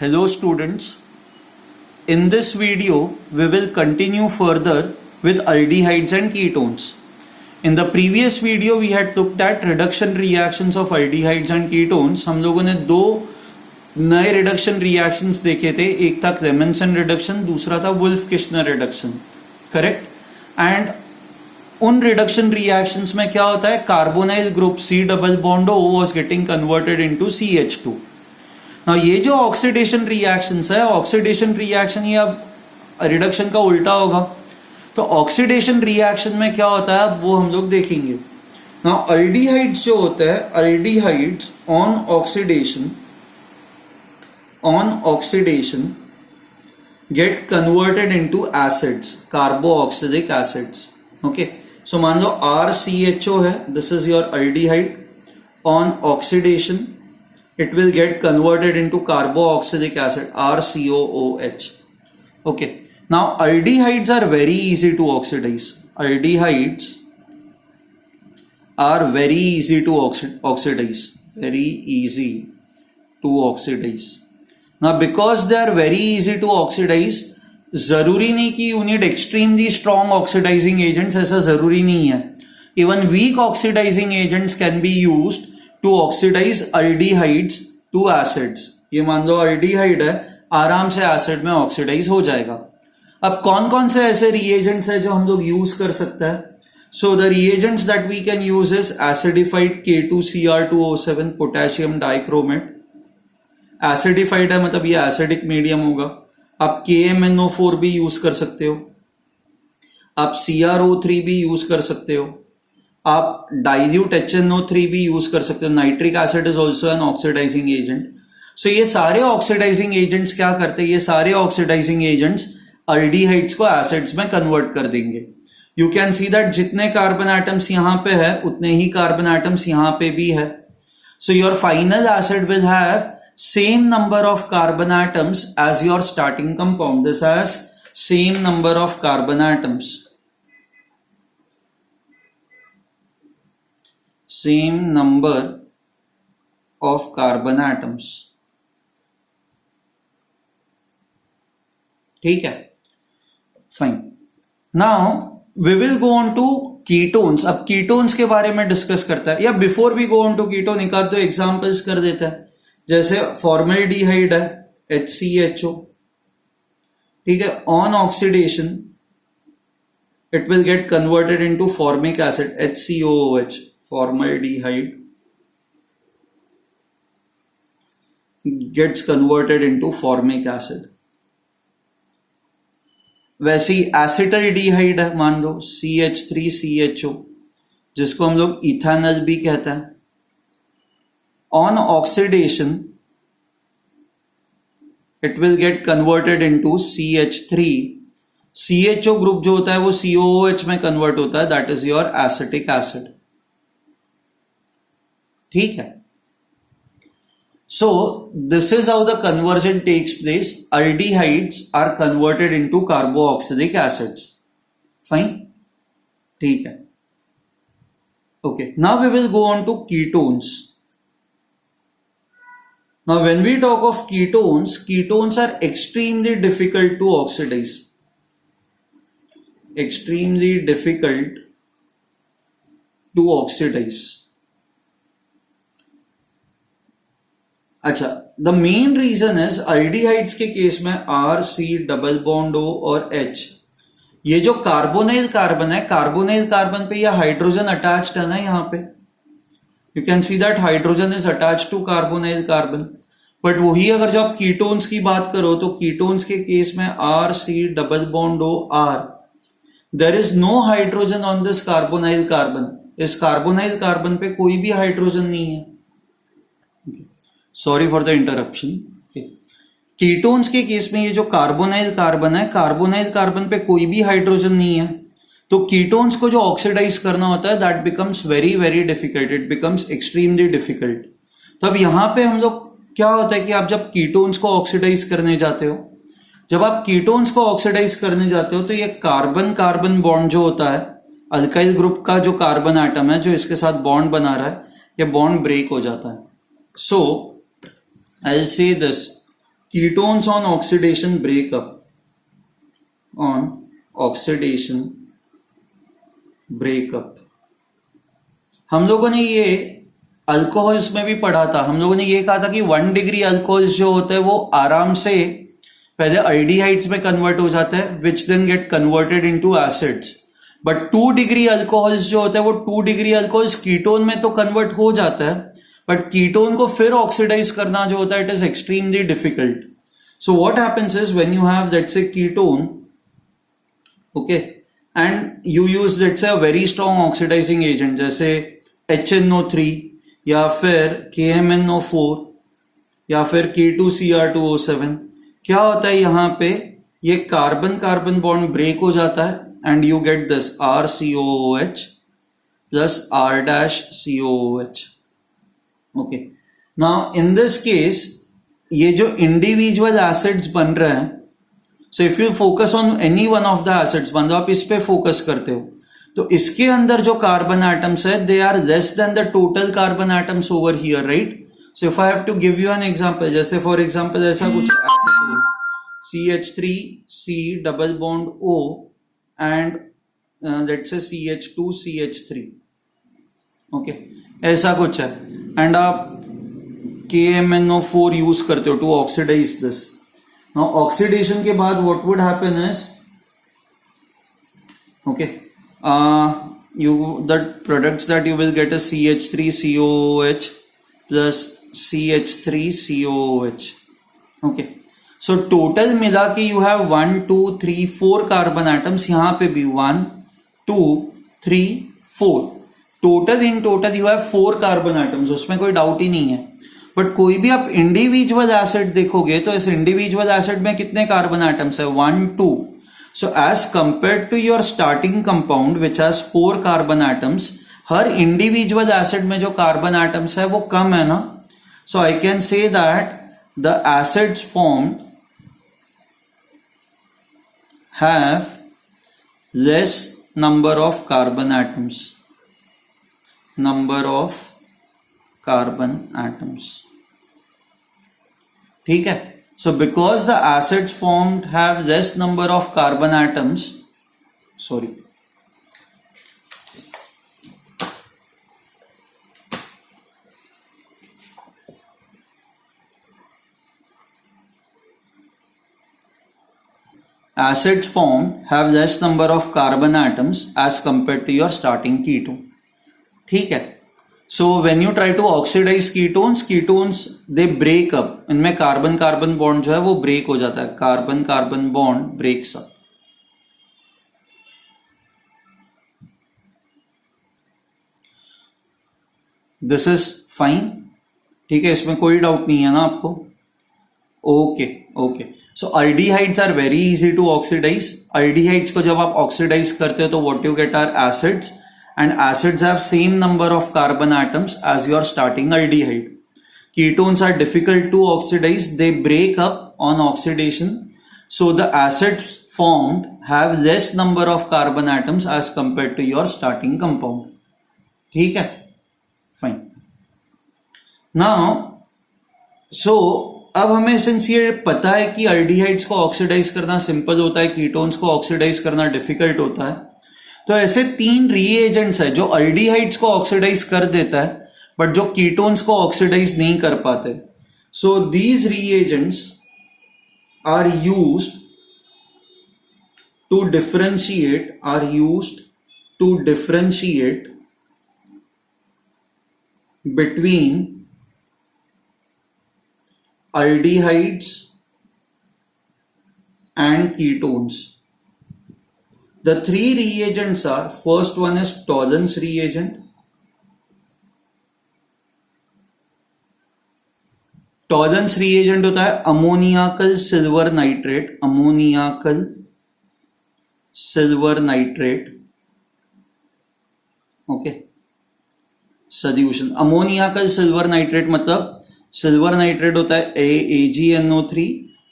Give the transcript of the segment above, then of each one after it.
Hello students, in this video we will continue further with aldehydes and ketones. In the previous video we had looked at reduction reactions of aldehydes and ketones. हम लोगों ने दो नए reduction reactions देखे थे, एक था Clemmensen reduction, दूसरा था वुल्फ-किश्नर रिडक्शन, करेक्ट? एंड उन रिडक्शन रिएक्शंस में क्या होता है, carbonyl group C double bond O was getting converted into CH2. ना ये जो ऑक्सीडेशन रिएक्शंस है, ऑक्सीडेशन रिएक्शन ये अब रिडक्शन का उल्टा होगा. तो ऑक्सीडेशन रिएक्शन में क्या होता है वो हम लोग देखेंगे. ना अल्डिहाइड्स जो होता है, aldehydes on oxidation get converted into acids, carboxylic acids. Okay, so मान लो RCHO है, this is your aldehyde. On oxidation it will get converted into carboxylic acid, RCOOH. Okay, now aldehydes are very easy to oxidize. Aldehydes are very easy to oxidize. Very easy to oxidize. Now because they are very easy to oxidize, जरूरी नहीं कि you need extremely strong oxidizing agents, ऐसा जरूरी नहीं है. Even weak oxidizing agents can be used to oxidize aldehydes to acids. ये मान लो aldehyde है, आराम से एसिड में ऑक्सीडाइज हो जाएगा. अब कौन कौन से ऐसे रिएजेंट्स है जो हम लोग यूज कर सकते हैं? So the reagents that we can use is acidified K2Cr2O7 potassium dichromate. Acidified है मतलब ये एसिडिक मीडियम होगा. आप KMnO4 भी यूज कर सकते हो, आप CrO3 भी यूज कर सकते हो, आप डाइल्यूट HNO3 भी यूज कर सकते हो. Nitric acid is also an oxidising agent. So ये सारे ऑक्सीडाइजिंग एजेंट्स क्या करते हैं, ये सारे ऑक्सीडाइजिंग एजेंट्स अल्डिहाइड्स को एसिड्स में कन्वर्ट कर देंगे. यू कैन सी दैट जितने कार्बन एटम्स यहां पे है उतने ही कार्बन एटम्स यहां पे भी है. So your final acid will have same number of carbon atoms as your starting compound. This has same number of carbon atoms, same number of carbon atoms. ठीक है, fine. Now we will go on to ketones. अब ketones के बारे में discuss करता है, या before we go on to ketone एक आध दो एग्जांपल्स कर देता है. जैसे फॉर्मल्डिहाइड है, HCHO. ठीक है, on oxidation it will get converted into formic acid, HCOOH. Formaldehyde gets converted into formic acid. वैसे ही एसिटल्डिहाइड है, मान लो CH3CHO, जिसको हम लोग इथानल भी कहते हैं. On oxidation it will get converted into CH3. CHO group जो होता है वो COOH में कन्वर्ट होता है, that is your acetic acid. ठीक है. So this is how the conversion takes place. Aldehydes are converted into carboxylic acids. Fine, ठीक है. Okay, now we will go on to ketones. Now when we talk of ketones, ketones are extremely difficult to oxidise. Extremely difficult to oxidise. अच्छा, the main reason is aldehydes के case में R, C double bond O और H, ये जो carbonyl carbon है, carbonyl carbon पे यह hydrogen attach करना है. यहां पे you can see that hydrogen is attach to carbonyl carbon. But वही अगर जो आप कीटोन्स की बात करो तो कीटोन्स के केस में R, C double bond O R, there is no hydrogen on this carbonyl carbon. इस कार्बोनाइल कार्बन पे कोई भी हाइड्रोजन नहीं है. Sorry for the interruption. Ketones के केस में ये जो कार्बोनाइल कार्बन है, कार्बोनाइल कार्बन पे कोई भी हाइड्रोजन नहीं है. तो कीटोन्स को जो ऑक्सीडाइज करना होता है that becomes very very difficult. It becomes extremely difficult. तो अब यहां पे हम लोग क्या होता है कि आप जब कीटोन्स को ऑक्सीडाइज करने जाते हो, जब आप कीटोन्स को ऑक्सीडाइज करने जाते हो तो ये कार्बन कार्बन बॉन्ड जो होता है, अल्काइल ग्रुप का जो कार्बन एटम है जो इसके साथ बॉन्ड बना रहा है, ये बॉन्ड ब्रेक हो जाता है. सो I'll say this, ketones on oxidation break up, on oxidation breakup. हम लोगों ने ये अल्कोहल्स में भी पढ़ा था, हम लोगों ने ये कहा था कि 1 डिग्री अल्कोहल्स जो होते हैं वो आराम से पहले अल्डिहाइड्स में कन्वर्ट हो जाते हैं, which then get converted into acids. But 2 degree alcohols जो होते हैं वो 2 डिग्री अल्कोहल्स कीटोन में तो कन्वर्ट हो जाता है, बट कीटोन को फिर ऑक्सीडाइज करना जो होता है it is extremely difficult. So what happens is when you have let's say ketone, okay, and you use let's say a very strong oxidising agent जैसे HNO3 या फिर KMNO4 या फिर K2Cr2O7, क्या होता है यहाँ पे ये कार्बन कार्बन बॉन्ड ब्रेक हो जाता है and you get this RCOOH plus R-COOH. Okay, now in this case ये जो इंडिविजुअल एसिड्स बन रहे हैं, so if you focus on any one of the acids, मान लो आप इस पे फोकस करते हो, तो इसके अंदर जो कार्बन एटम्स है they are less than the total carbon atoms over here, right. So if I have to give you an example, जैसे फॉर एग्जांपल ऐसा कुछ CH3C double bond O and let's say CH2CH3, okay, ऐसा कुछ है, and आप KMNO4 use करते हो to oxidise this. Now oxidation के बाद what would happen is, okay, the products that you will get is CH3COOH plus CH3COOH. Okay, so total मिला के you have 1 2 3 4 कार्बन एटम्स, यहाँ पे भी 1 2 3 4, total in total you have 4 carbon atoms, उसमें कोई doubt ही नहीं है. बट कोई भी आप इंडिविजुअल एसिड देखोगे तो इस इंडिविजुअल एसिड में कितने कार्बन एटम्स है, 1 2. So as compared to your starting compound which has 4 carbon atoms, her individual acid में जो carbon atoms है वो कम है ना. So I can say that the acids formed have less number of carbon atoms. Number of carbon atoms. ठीक है. So because the acids formed have less number of carbon atoms, sorry, acids formed have less number of carbon atoms as compared to your starting ketone. ठीक है. So when you try to oxidize ketones they break up, इनमें carbon carbon bond जो है वो break हो जाता है, carbon carbon bond breaks up. This is fine, ठीक है, इसमें कोई डाउट नहीं है ना आपको. Okay okay, so aldehydes are very easy to oxidise. Aldehydes को जब आप ऑक्सीडाइज करते हो तो what you get are acids, and acids have same number of carbon atoms as your starting aldehyde. Ketones are difficult to oxidize, they break up on oxidation, so the acids formed have less number of carbon atoms as compared to your starting compound. ठीक है, fine. Now so अब हमें since ये पता है कि aldehydes को oxidise करना सिंपल होता है, कीटोन्स को ऑक्सीडाइज करना डिफिकल्ट होता है, तो ऐसे 3 रीएजेंट्स है जो अल्डिहाइड्स को ऑक्सीडाइज कर देता है बट जो कीटोन्स को ऑक्सीडाइज नहीं कर पाते. So these reagents are used to differentiate between aldehydes and ketones. The 3 reagents are, first one is Tollens reagent. Tollens reagent होता है अमोनियाकल silver nitrate, अमोनियाकल silver nitrate, okay, solution. अमोनियाकल silver nitrate मतलब silver nitrate होता है AgNO3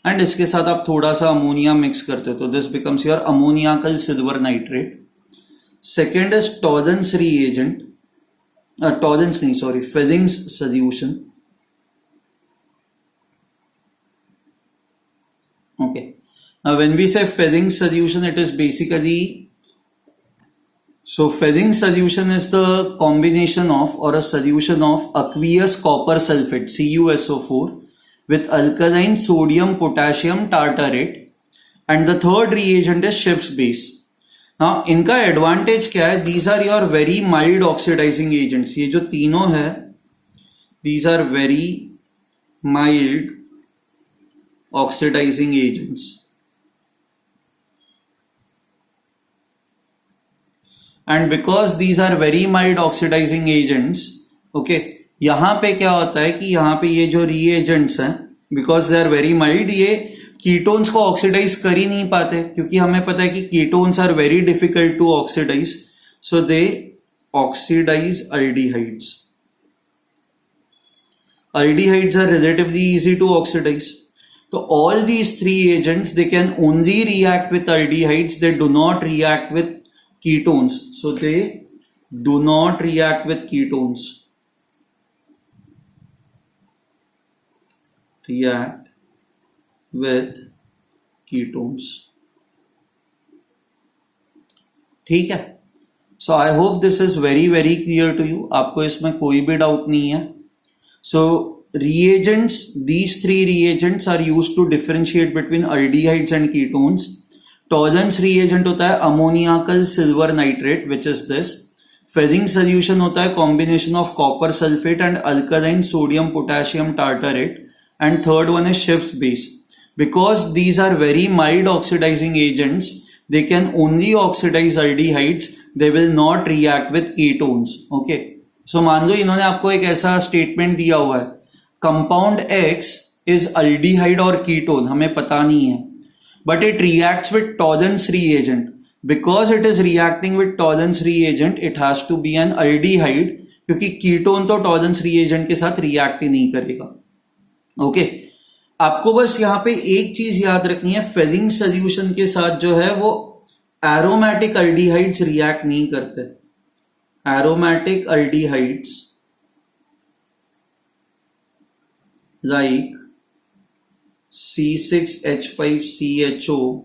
and इसके साथ आप थोड़ा सा अमोनिया मिक्स करते हो तो this becomes your ammoniacal silver nitrate. Second is Tollens reagent, Tollens नहीं sorry, Fehling's solution. Now, when we say Fehring solution, it is basically, so Fehring solution is the combination of or a solution of aqueous copper sulfate CuSO4 with alkaline sodium potassium tartarate, and the third reagent is Schiff's base. Now, इनका advantage क्या है? These are your very mild oxidizing agents. ये जो तीनों है, these are very mild oxidizing agents. And because these are very mild oxidizing agents, okay, यहाँ पे क्या होता है कि यहाँ पे ये जो reagents हैं, because they are very mild, ये कीटोन्स को ऑक्सीडाइज कर ही नहीं पाते, क्योंकि हमें पता है कि ketones are very difficult to oxidise, so they oxidise aldehydes. Aldehydes are relatively easy to oxidize. So all these three agents, they can only react with aldehydes, they do not react with ketones. So they do not react with ketones. React with ketones. ठीक है. So I hope this is very very clear to you. आपको इसमें कोई भी doubt नहीं है. So reagents, these three reagents are used to differentiate between aldehydes and ketones. Tollens reagent होता है ammoniacal silver nitrate, which is this. Fehring solution होता है combination of copper sulfate and alkaline sodium potassium tartarate, and third one is Schiff's base. Because these are very mild oxidizing agents, they can only oxidize aldehydes, they will not react with ketones. Okay. So मान लो इन्होंने आपको एक ऐसा statement दिया हुआ है, compound X is aldehyde और ketone, हमें पता नहीं है, but it reacts with Tollens reagent. Because it is reacting with Tollens reagent, it has to be an aldehyde, क्योंकि कीटोन तो टॉलेंस रिएजेंट के साथ रिएक्ट ही नहीं करेगा. ओके. आपको बस यहां पे एक चीज याद रखनी है, फेरिंग सोल्यूशन के साथ जो है वो एरोमेटिक अल्डिहाइड्स रिएक्ट नहीं करते. Aromatic aldehydes like C6H5CHO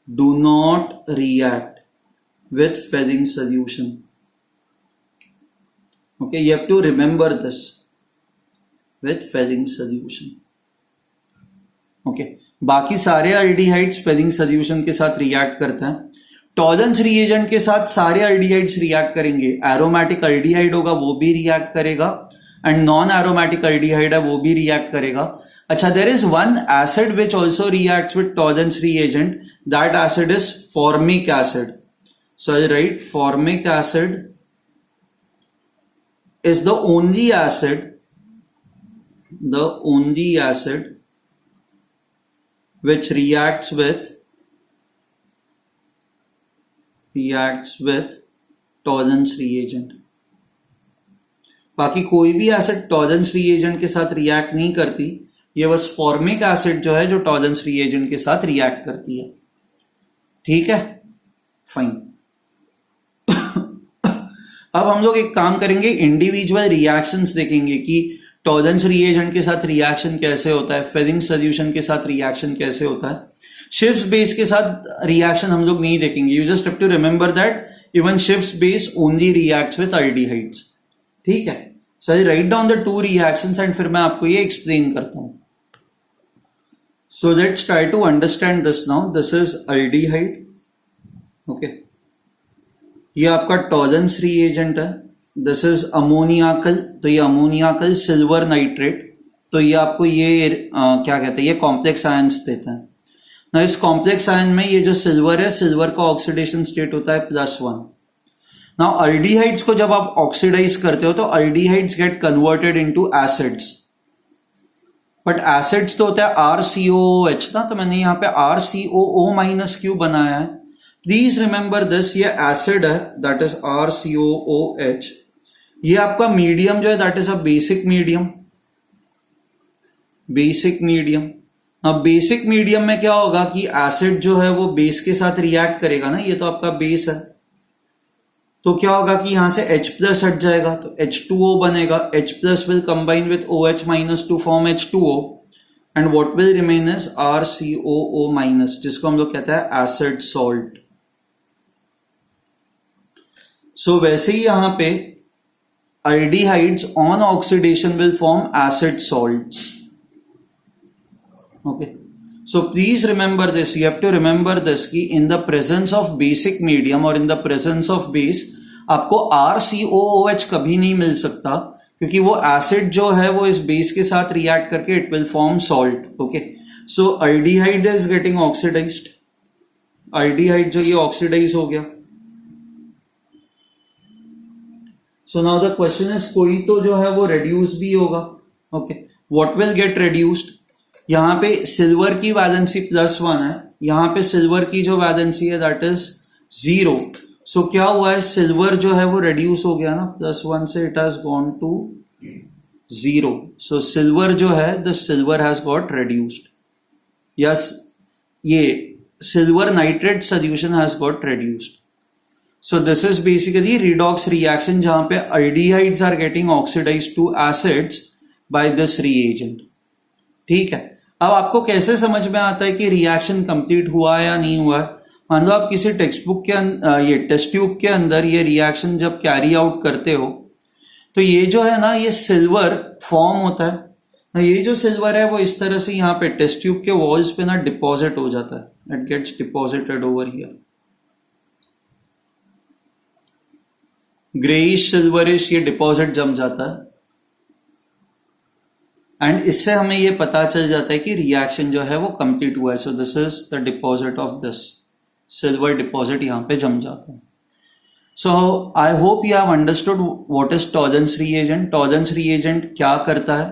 do not react with Fehring solution. Okay, you have to remember this, with Fehring solution. Okay, बाकी सारे अल्डिहाइड्स फेरिंग सोल्यूशन के साथ रिएक्ट करते हैं. टॉलेंस रिएजेंट के साथ सारे अल्डिहाइड्स रिएक्ट करेंगे. एरोमेटिक अल्डिहाइड होगा वो भी रिएक्ट करेगा, एंड नॉन एरोमेटिक अल्डिहाइड है वो भी रिएक्ट करेगा. अच्छा, there is one acid which also reacts with Tollens reagent, that acid is formic acid. So I write formic acid is the only acid which reacts with Tollens reagent. बाकी कोई भी acid Tollens reagent के साथ react नहीं करती. ये बस formic acid जो है जो टॉलेंस रिएजेंट के साथ रिएक्ट करती है. ठीक है, फाइन. अब हम लोग एक काम करेंगे, इंडिविजुअल रिएक्शंस देखेंगे कि टॉलेंस रिएजेंट के साथ रिएक्शन कैसे होता है, फेरिंग सोल्यूशन के साथ रिएक्शन कैसे होता है. शिफ्स बेस के साथ रिएक्शन हम लोग नहीं देखेंगे. You just have to remember that even Schiff's base only reacts with aldehydes. ठीक है. So I write down the two reactions and फिर मैं आपको ये एक्सप्लेन करता हूं. So let's try to understand this now. This is aldehyde. Okay, ये आपका टॉलेंस रिएजेंट है. दिस इज अमोनियाकल, तो ये अमोनियाकल सिल्वर नाइट्रेट, तो ये आपको ये क्या कहते हैं, ये कॉम्प्लेक्स आयंस देता है ना. इस कॉम्प्लेक्स आयन में ये जो सिल्वर है, सिल्वर का ऑक्सीडेशन स्टेट होता है +1. नाउ अल्डिहाइड्स को जब आप ऑक्सीडाइज करते हो तो aldehydes gate converted into acids, but acids तो होता है RCOOH ना, तो मैंने यहाँ पे RCOO- क्यों बनाया है. प्लीज रिमेंबर दिस, ये एसिड है दैट इज RCOOH. ये आपका मीडियम जो है that is a basic medium. अब बेसिक मीडियम में क्या होगा कि एसिड जो है वो बेस के साथ रिएक्ट करेगा ना. ये तो आपका बेस है, तो क्या होगा कि यहां से H+ हट जाएगा तो H2O बनेगा. H+ will combine with OH- to form H2O. And what will remain is RCOO minus, जिसको हम लोग कहते हैं एसिड सॉल्ट. सो वैसे ही यहां पे aldehydes on oxidation will form acid salts. Okay, so please remember this, you have to remember this कि in the presence of basic medium or in the presence of base आपको RCOOH कभी नहीं मिल सकता, क्योंकि वो एसिड जो है वो इस बेस के साथ रिएक्ट करके it will form salt. Okay, so aldehyde इज गेटिंग ऑक्सीडाइज्ड. aldehyde जो ये ऑक्सीडाइज हो गया. So now the question is, कोई तो जो है वो रेड्यूस भी होगा. ओके, व्हाट विल गेट रेड्यूस्ड? यहां पे सिल्वर की वैलेंसी +1 है, यहां पे सिल्वर की जो वैलेंसी है दैट इज 0. सो क्या हुआ है, सिल्वर जो है वो रेड्यूस हो गया ना, +1 से it has gone to 0. So silver जो है, the silver has got reduced. Yes, ये silver nitrate solution has got reduced. So this is basically redox reaction जहां पे aldehydes are getting oxidized to acids by this reagent. ठीक है, अब आपको कैसे समझ में आता है कि रिएक्शन कंप्लीट हुआ या नहीं हुआ? मान लो आप किसी टेक्स्ट बुक के ये टेस्ट ट्यूब के अंदर ये रिएक्शन जब कैरी आउट करते हो, तो ये जो है ना, ये सिल्वर फॉर्म होता है. ये जो सिल्वर है वो इस तरह से यहाँ पे टेस्ट ट्यूब के वॉल्स पे ना डिपॉजिट हो जाता है. It gets deposited over here. Greyish silverish ये डिपॉजिट जम जाता है एंड इससे हमें ये पता चल जाता है कि रिएक्शन जो है वो कंप्लीट हुआ है. So this is the deposit of this silver deposit, यहां पे जम जाता है. So I hope you have understood what is Tollens reagent. Tollens reagent क्या करता है,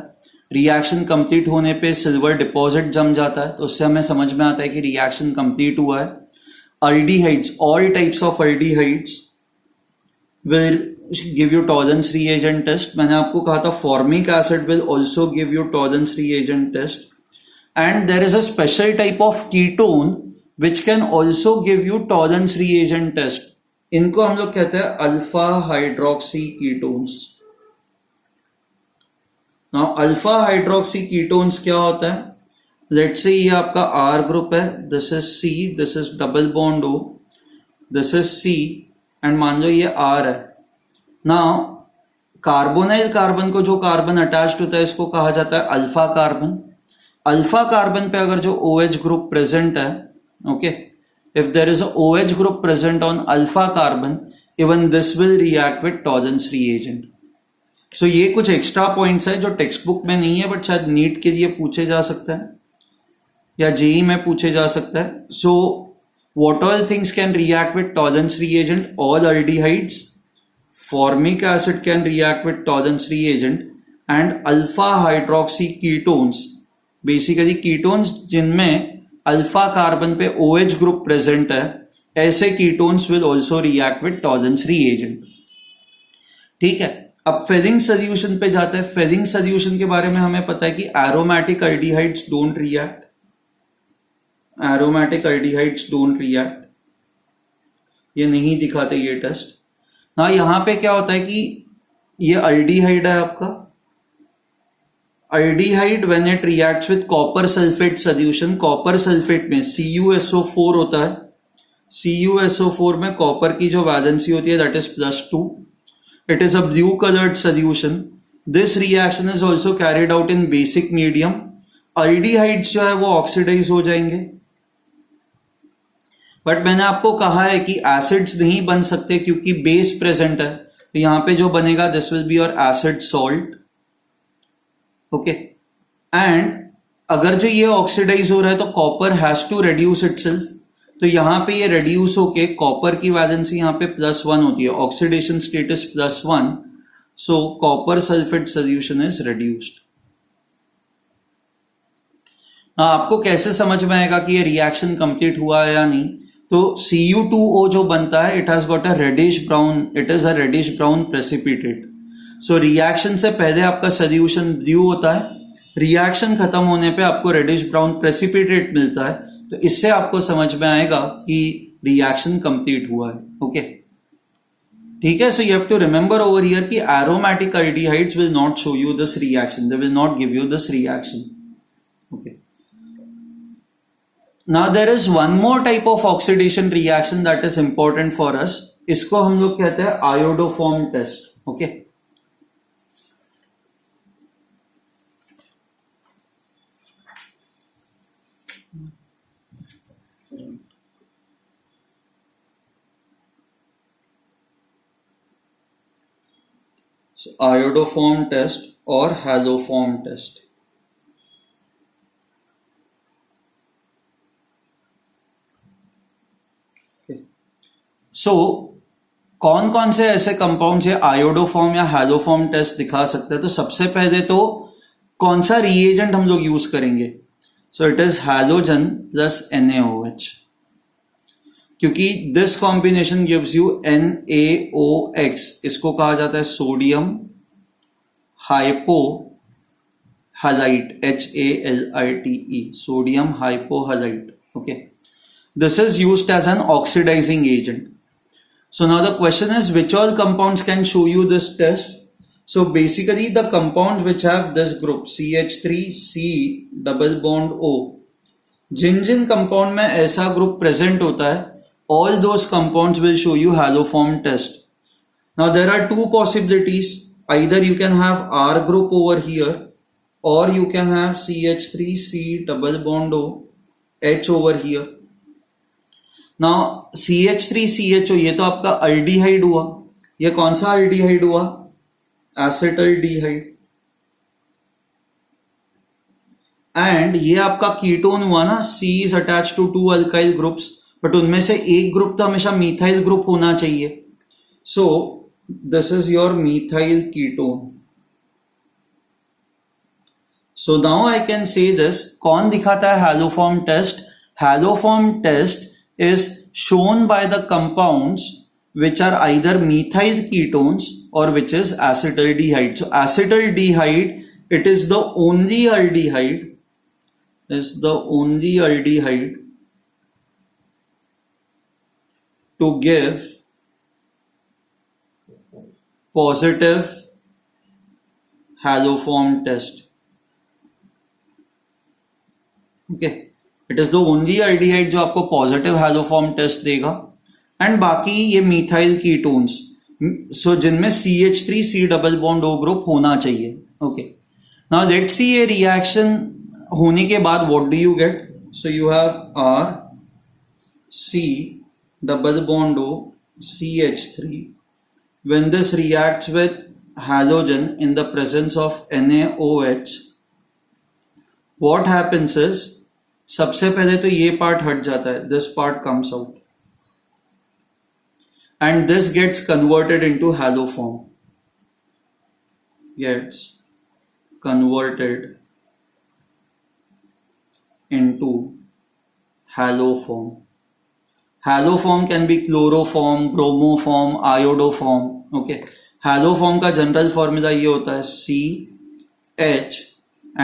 रिएक्शन कंप्लीट होने पे सिल्वर डिपॉजिट जम जाता है, तो उससे हमें समझ में आता है कि रिएक्शन कंप्लीट हुआ है. Aldehydes, all types of aldehydes will give you Tollens reagent test. मैंने आपको कहा था formic acid will also give you Tollens reagent test, and there is a special type of ketone which can also give you Tollens reagent test. इनको हम लोग कहते हैं alpha hydroxy ketones. Now alpha hydroxy ketones क्या होता है? Let's say ये आपका R ग्रुप है, this is C, this is double bond O, this is C, and मान लो ये R है. नाउ कार्बोनाइल कार्बन को जो कार्बन अटैच्ड होता है इसको कहा जाता है अल्फा कार्बन. अल्फा कार्बन पे अगर जो OH ग्रुप प्रेजेंट है, okay, if there is a OH group present on alpha carbon, even this will react with Tollens reagent. So ये कुछ एक्स्ट्रा पॉइंट्स है जो टेक्स्ट बुक में नहीं है, बट शायद नीट के लिए पूछे जा सकता है या जेई में पूछे जा सकता है. सो what all things can react with Tollens reagent? All aldehydes. Formic acid can react with Tollens reagent, and alpha hydroxy ketones. Basically ketones जिनमें अल्फा कार्बन पे OH ग्रुप प्रेजेंट है, ऐसे ketones will also react with Tollens reagent. ठीक है, अब Fehling solution पे जाते हैं. फेलिंग सोल्यूशन के बारे में हमें पता है कि aromatic aldehydes don't react. Aromatic aldehydes don't react, ये नहीं दिखाते ये टेस्ट ना. यहां पे क्या होता है कि ये अल्डिहाइड है आपका. Aldehyde when it reacts with copper sulphate solution, copper sulphate में CuSO4 होता है. CuSO4 में कॉपर की जो वैलेंसी होती है that is +2. It is a blue coloured solution. This reaction is also carried out in basic medium. Aldehydes जो है वो ऑक्सीडाइज हो जाएंगे, बट मैंने आपको कहा है कि एसिड्स नहीं बन सकते क्योंकि बेस प्रेजेंट है. तो यहां पे जो बनेगा this will be your acid salt. Okay, and अगर जो ये ऑक्सीडाइज हो रहा है तो copper has to reduce itself. तो यहां पे ये रेड्यूस होके कॉपर की वैलेंसी यहां पे +1 होती है, oxidation status +1. So copper sulphate solution is reduced. आपको कैसे समझ में आएगा कि ये रिएक्शन कंप्लीट हुआ है या नहीं? तो Cu2O जो बनता है it has got a reddish brown, it is a reddish brown precipitate. So reaction से पहले आपका सोल्यूशन ब्लू होता है, रिएक्शन खत्म होने पे आपको रेडिश ब्राउन प्रेसिपिटेट मिलता है. तो इससे आपको समझ में आएगा कि रिएक्शन कंप्लीट हुआ है. ओके, ठीक है. So you have to remember over here कि aromatic aldehydes will not show you this reaction, they will not give you this reaction. Okay. Now there is one more type of oxidation reaction that is important for us. इसको हम लोग कहते हैं iodoform test. Okay. So iodoform test or haloform test. So कौन कौन से ऐसे compound है आयोडोफॉर्म या हैलोफॉर्म टेस्ट दिखा सकते हैं? तो सबसे पहले तो कौन सा रिएजेंट हम लोग यूज करेंगे? So it is halogen plus NaOH, क्योंकि this combination gives you NaOX. इसको कहा जाता है sodium hypohalite, HALITE, sodium hypohalite. Okay, this is used as an oxidizing agent. So now the question is, which all compounds can show you this test? So basically the compounds which have this group CH3C double bond O, Jin compound में ऐसा group present होता है, all those compounds will show you haloform test. Now there are two possibilities. Either you can have R group over here, or you can have CH3C double bond O H over here. Now CH3CHO ये तो आपका aldehyde हुआ. ये कौन सा aldehyde हुआ? Acetaldehyde. And ये आपका कीटोन हुआ ना. C is attach to two alkyl groups, but उनमें से एक ग्रुप तो हमेशा मिथाइल ग्रुप होना चाहिए. So this is your methyl ketone. So now I can say this. कौन दिखाता है haloform test? Haloform test is shown by the compounds which are either methyl ketones or which is acetaldehyde. So acetaldehyde, it is the only aldehyde, to give positive haloform test. Okay. It is the only aldehyde जो आपको positive haloform test देगा. And बाकी ये methyl ketones, सो जिनमें CH3C double bond O group होना चाहिए. Okay, now let's see ये reaction होने के बाद what do you get? So you have RC double bond O CH3. When this reacts with halogen in the presence of NaOH, what happens is, सबसे पहले तो ये पार्ट हट जाता है. This part comes out and this gets converted into haloform. Gets converted into haloform. Haloform can be chloroform, bromoform, iodoform. Okay, haloform का general formula ये होता है CH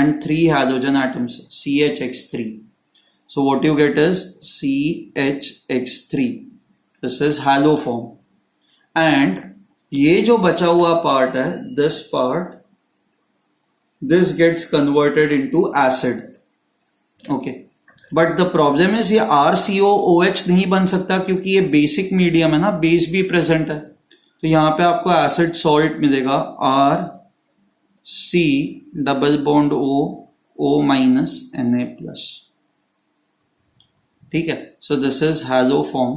and 3 halogen atoms, CHX3. So what you get is CHX3. This is haloform. And ये जो बचा हुआ part है, this part, this gets converted into acid. Okay. But the problem is ये RCOOH नहीं बन सकता क्योंकि ये बेसिक मीडियम है ना, बेस भी प्रेजेंट है. तो यहाँ पे आपको एसिड सॉल्ट मिलेगा RC double bond O minus Na plus. ठीक है. So this is haloform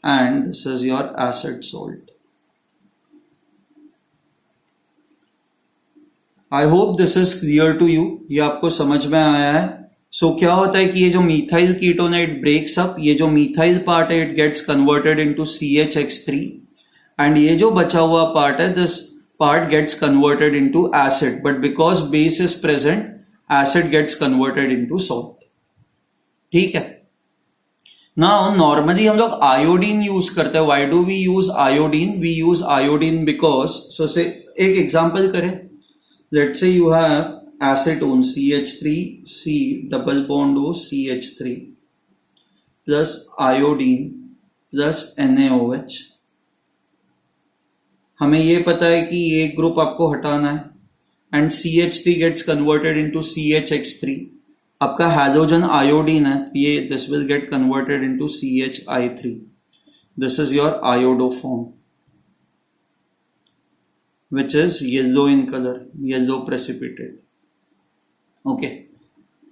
and this is your acid salt. I hope this is clear to you. ये आपको समझ में आया है. सो क्या होता है कि ये जो मिथाइल कीटोन है, इट ब्रेक्स अप. ये जो मिथाइल पार्ट है, it gets converted into CHX3 and ये जो बचा हुआ पार्ट है, this part gets converted into acid, but because base is present, acid gets converted into salt. ठीक है. Now normally हम लोग iodine use करते हैं. Why do we use iodine? We use iodine because, so say एक example करें. Let's say you have acetone CH3C double bond O CH3 plus iodine plus NaOH. हमें ये पता है कि ये ग्रुप आपको हटाना है. and CH3 gets converted into CHX3. आपका halogen iodine है, ये this will get converted into CHI3. This is your iodoform, which is yellow in color, yellow precipitate. Okay.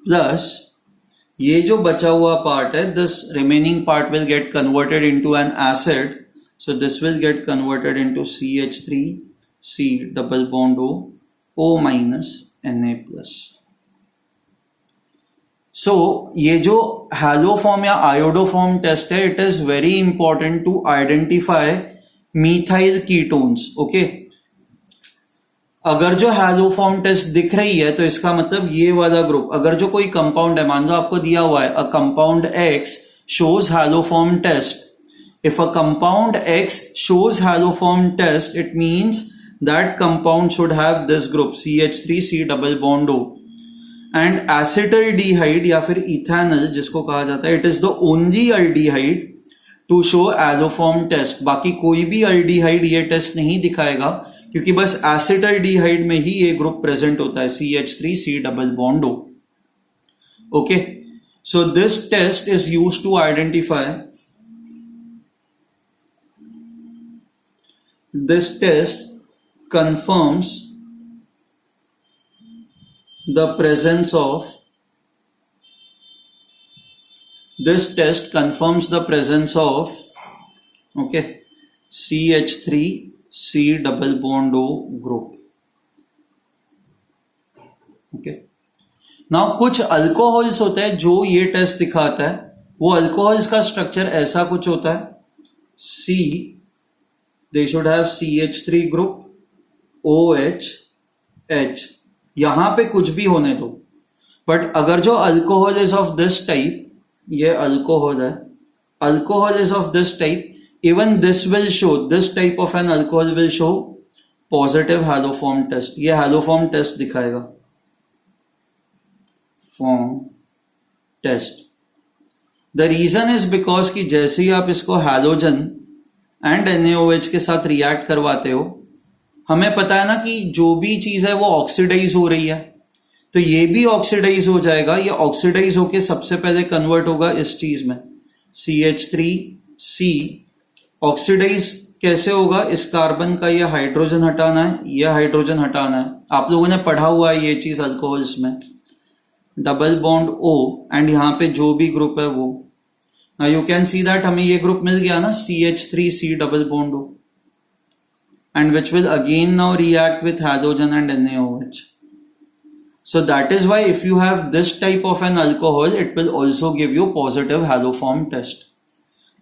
Plus ये जो बचा हुआ पार्ट है, this remaining part will get converted into an acid. So this will get converted into CH3, C double bond O, O minus Na plus. So ये जो haloform या iodoform test है, it is very important to identify methyl ketones. Okay, अगर जो haloform test दिख रही है तो इसका मतलब ये वाला ग्रुप, अगर जो कोई कंपाउंड है, मान लो आपको दिया हुआ है a compound X shows haloform test. If a compound X shows haloform test, it means that compound should have this group CH3 C double bond O. And acetaldehyde या फिर ethanol जिसको कहा जाता है, it is the only aldehyde to show haloform test. बाकी कोई भी aldehyde ये टेस्ट नहीं दिखाएगा, क्योंकि बस acetaldehyde में ही ये ग्रुप प्रेजेंट होता है CH3 C double bond O. Okay, so this test is used to identify. This test confirms the presence of okay CH3 C double bond O group. Okay, now कुछ alcohols होते हैं जो ये test दिखाता है. वो अल्कोहल्स का structure ऐसा कुछ होता है. C, they should have CH3 group, OH, H. यहां पे कुछ भी होने दो, बट अगर जो alcohol is of this type, ये अल्कोहल है, alcohol is of this type, even this will show, this type of an alcohol will show positive haloform test. ये हैलोफॉर्म टेस्ट दिखाएगा, form test. The reason is because कि जैसे ही आप इसको halogen and NaOH के साथ react करवाते हो, हमें पता है ना कि जो भी चीज है वो ऑक्सीडाइज हो रही है, तो ये भी ऑक्सीडाइज हो जाएगा. ये ऑक्सीडाइज होके सबसे पहले कन्वर्ट होगा इस चीज में CH3C. ऑक्सीडाइज कैसे होगा? इस कार्बन का ये हाइड्रोजन हटाना है, ये हाइड्रोजन हटाना है. आप लोगों ने पढ़ा हुआ है ये चीज अल्कोहल्स में. डबल बॉन्ड O एंड यहां पे जो भी ग्रुप है वो. Now you can see that हमें ये ग्रुप मिल गया ना, CH3C double bond O, and which will again now react with halogen and NaOH. So that is why if you have this type of an alcohol, it will also give you positive haloform test.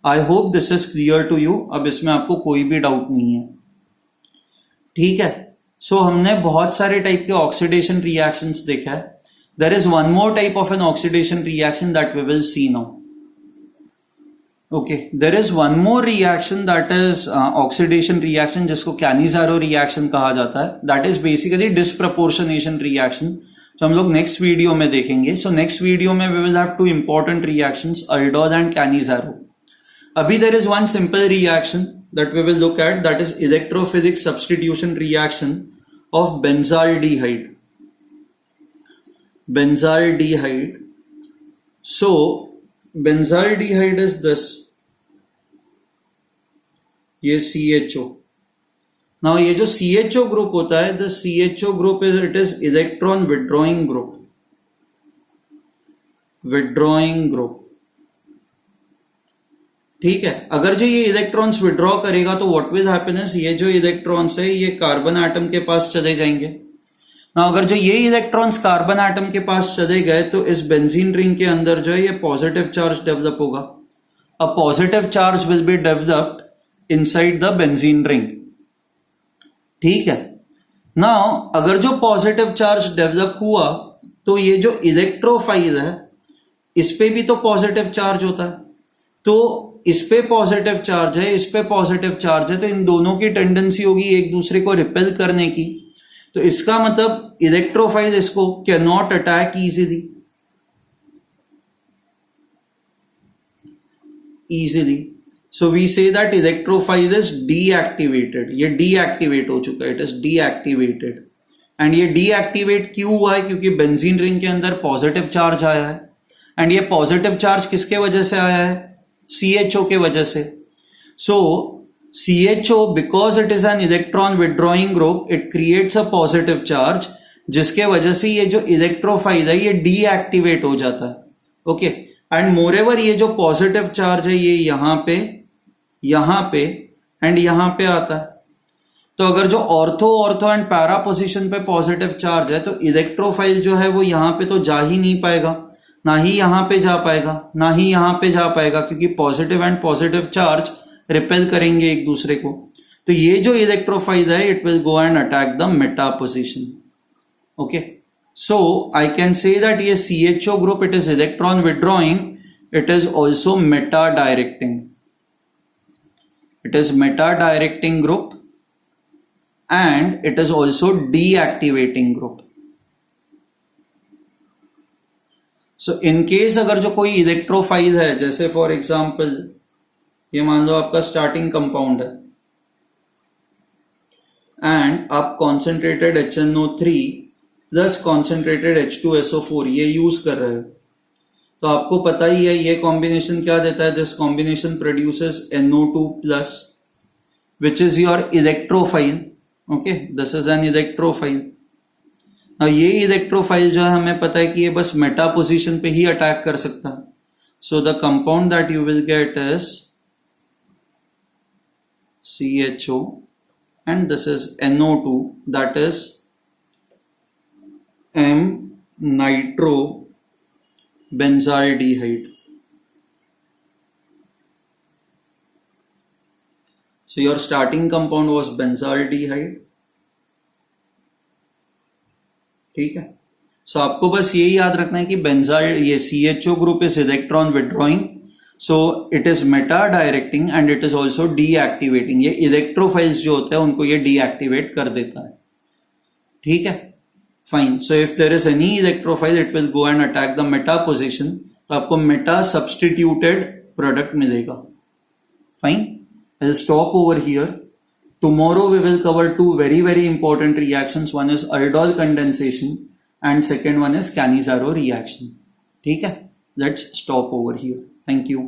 I hope this is clear to you. अब इसमें आपको कोई भी doubt नहीं है, ठीक है. So हमने बहुत सारे टाइप के ऑक्सीडेशन रिएक्शंस देखा है. There is one more type of an oxidation reaction that we will see now. Okay, there is one more reaction that is oxidation reaction जिसको Cannizzaro reaction कहा जाता है. That is basically disproportionation reaction. जो हम लोग next video में देखेंगे. So next video में we will have two important reactions, aldol and Cannizzaro. अभी there is one simple reaction that we will look at, that is electrophilic substitution reaction of benzaldehyde. Benzaldehyde. So benzaldehyde is this, ये CHO. Now ये जो CHO group होता है, the CHO group is, it is electron withdrawing group. Withdrawing group, ठीक है. अगर जो ये इलेक्ट्रॉन्स विड्रॉ करेगा तो व्हाट विल हैपन इज, ये जो इलेक्ट्रॉन्स है ये कार्बन एटम के पास चले जाएंगे. ना अगर जो ये इलेक्ट्रॉन्स कार्बन एटम के पास चले गए तो इस बेंजीन रिंग के अंदर जो है ये पॉजिटिव चार्ज डेवलप होगा. A positive charge will be developed inside the benzene ring, ठीक है. नाउ अगर जो पॉजिटिव चार्ज डेवलप हुआ तो ये जो इलेक्ट्रोफाइल है इस पे भी तो पॉजिटिव चार्ज होता है, तो इस पे पॉजिटिव चार्ज है, इस पे पॉजिटिव चार्ज है, तो इन दोनों की टेंडेंसी होगी एक दूसरे को रिपेल करने की. तो इसका मतलब इलेक्ट्रोफाइल इसको can not attack easily. So we say that electrophile is deactivated. ये डीएक्टिवेट हो चुका है, इट इज डीएक्टिवेटेड. एंड ये डीएक्टिवेट क्यों हुआ है, क्योंकि बेंजीन रिंग के अंदर पॉजिटिव चार्ज आया है, एंड ये पॉजिटिव चार्ज किसके वजह से आया है, CHO के वजह से. सो CHO, because it is an electron withdrawing group, it creates a positive charge, जिसके वजह से ये जो इलेक्ट्रोफाइल है ये डीएक्टिवेट हो जाता है. ओके, एंड मोरेवर ये जो पॉजिटिव चार्ज है ये यहां पे एंड यहां पे आता है. तो अगर जो ऑर्थो एंड पैरा पोजीशन पे पॉजिटिव चार्ज है, तो इलेक्ट्रोफाइल जो है वो यहां पे तो जा ही नहीं पाएगा, ना ही यहां पे जा पाएगा, ना ही यहां पे जा पाएगा, क्योंकि positive and positive charge repel करेंगे एक दूसरे को. तो ये जो इलेक्ट्रोफाइल है it will go and attack the meta position. Okay, so I can say that ये CHO group, it is electron withdrawing, it is also Meta directing. It is meta directing group and it is also deactivating group. So in case अगर जो कोई electrophile है, जैसे for example ये मान लो आपका starting compound है एंड आप concentrated HNO3 plus concentrated H2SO4 ये यूज कर रहे हो, तो आपको पता ही है ये कॉम्बिनेशन क्या देता है. This combination produces NO2 plus which is your electrophile. Okay, this is an electrophile. अब ये इलेक्ट्रोफाइल जो है हमें पता है कि ये बस मेटा पोजीशन पे ही अटैक कर सकता है. So the compound that you will get is CHO and this is NO2, that is M nitro benzaldehyde. So your starting compound was benzaldehyde. ठीक है. सो आपको बस यही याद रखना है कि बेंजाइल, ये CHO group is electron withdrawing, so it is Meta directing and it is also deactivating. ये इलेक्ट्रोफाइल्स जो होते हैं उनको ये डीएक्टिवेट कर देता है. ठीक है, fine. So if there is any electrophile it will go and attack the meta position, तो आपको मेटा सब्सटीट्यूटेड प्रोडक्ट मिलेगा. Fine, I will stop over here. Tomorrow we will cover two very important reactions. One is aldol condensation and second one is Cannizzaro reaction. ठीक है, let's stop over here. Thank you.